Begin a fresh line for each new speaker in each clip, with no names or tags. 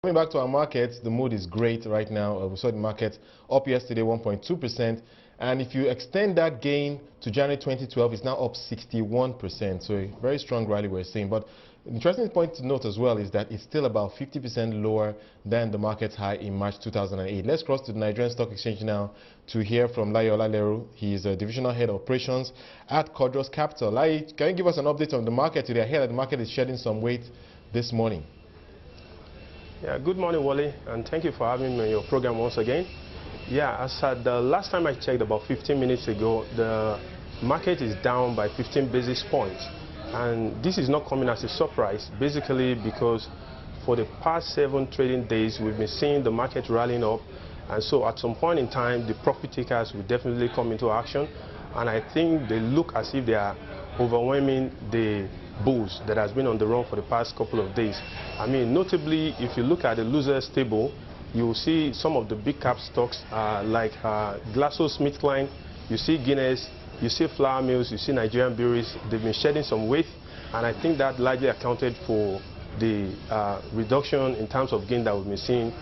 Coming back to our markets, the mood is great right now. We saw the market up yesterday 1.2%, and if you extend that gain to January 2012, it's now up 61%. So a very strong rally we're seeing. But an interesting point to note as well is that it's still about 50% lower than the market's high in March 2008. Let's cross to the Nigerian Stock Exchange now to hear from Layi Olaleru. He is a divisional head of operations at Cordros Capital. Layi, can you give us an update on the market today? I hear that the market is shedding some weight this morning.
Yeah, good morning, Wole, and thank you for having me on your program once again. Yeah, as said, the last time I checked about 15 minutes ago, the market is down by 15 basis points. And this is not coming as a surprise, basically because for the past 7 trading days, we've been seeing the market rallying up. And so at some point in time, the profit takers will definitely come into action. And I think they look as if they are overwhelming the bulls that has been on the run for the past couple of days. I mean, notably, if you look at the losers table, you will see some of the big cap stocks like GlaxoSmithKline, you see Guinness, you see flour mills, you see Nigerian breweries. They've been shedding some weight, and I think that largely accounted for the reduction in terms of gain that we've been seeing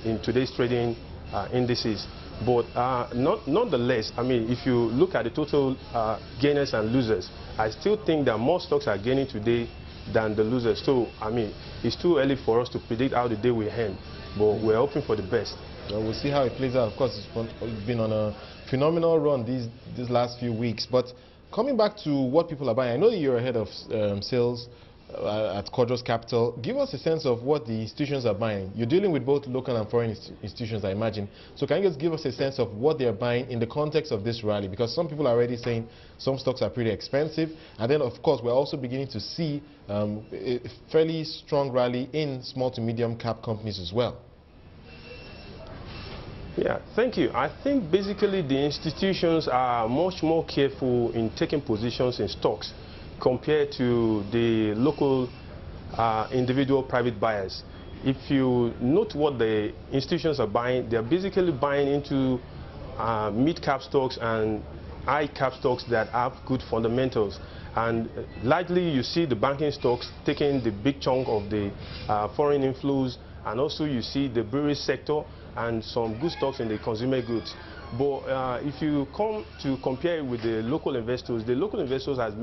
in today's trading indices. But nonetheless, I mean, if you look at the total gainers and losers, I still think that more stocks are gaining today than the losers. So, I mean, it's too early for us to predict how the day will end, but we're hoping for the best.
Well, we'll see how it plays out. Of course, it's been on a phenomenal run these last few weeks. But coming back to what people are buying, I know you're ahead of sales at Cordros Capital. Give us a sense of what the institutions are buying. You're dealing with both local and foreign institutions, I imagine. So can you just give us a sense of what they're buying in the context of this rally? Because some people are already saying some stocks are pretty expensive. And then, of course, we're also beginning to see a fairly strong rally in small to medium cap companies as well.
Yeah, thank you. I think basically the institutions are much more careful in taking positions in stocks compared to the local individual private buyers. If you note what the institutions are buying, they're basically buying into mid-cap stocks and high-cap stocks that have good fundamentals. And largely you see the banking stocks taking the big chunk of the foreign inflows, and also you see the brewery sector and some good stocks in the consumer goods. But if you come to compare it with the local investors have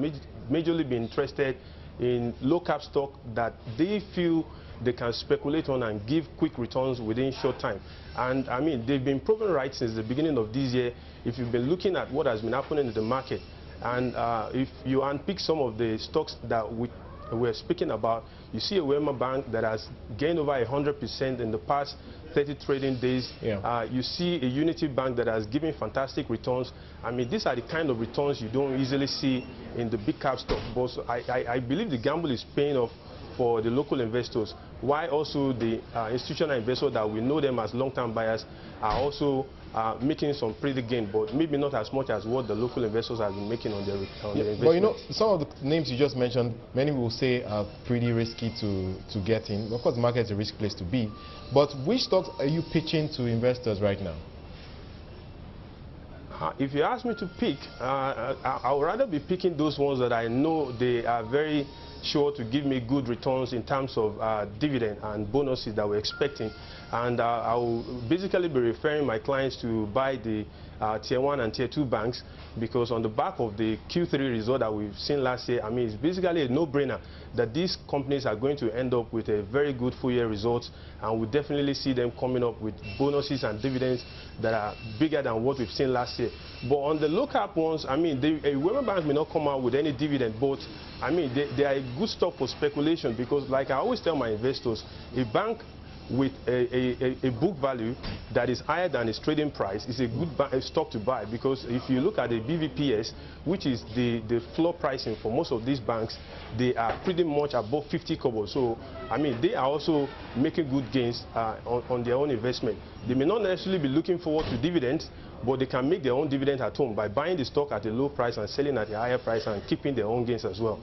majorly been interested in low-cap stock that they feel they can speculate on and give quick returns within short time. And I mean, they've been proven right since the beginning of this year. If you've been looking at what has been happening in the market, and if you unpick some of the stocks that we're speaking about, you see a Wole bank that has gained over 100% in the past 30 trading days. Yeah. You see a Unity bank that has given fantastic returns. I mean, these are the kind of returns you don't easily see in the big cap stock. But so I believe the gamble is paying off for the local investors, while also the institutional investors that we know them as long-term buyers are also making some pretty gain, but maybe not as much as what the local investors have been making on their investments.
But you know, some of the names you just mentioned, many will say are pretty risky to get in. Of course, the market is a risky place to be. But which stocks are you pitching to investors right now?
If you ask me to pick, I would rather be picking those ones that I know they are very sure to give me good returns in terms of dividend and bonuses that we're expecting. And I will basically be referring my clients to buy the tier 1 and tier 2 banks, because on the back of the Q3 result that we've seen last year, I mean, it's basically a no-brainer that these companies are going to end up with a very good full-year result, and we'll definitely see them coming up with bonuses and dividends that are bigger than what we've seen last year. But on the low-cap ones, I mean, a Wole bank may not come out with any dividend, but I mean, they are a good stock for speculation, because like I always tell my investors, a bank with a book value that is higher than its trading price is a good stock to buy, because if you look at the BVPS, which is the floor pricing for most of these banks, they are pretty much above 50 kobo. So I mean, they are also making good gains on their own investment. They may not necessarily be looking forward to dividends, but they can make their own dividends at home by buying the stock at a low price and selling at a higher price and keeping their own gains as well.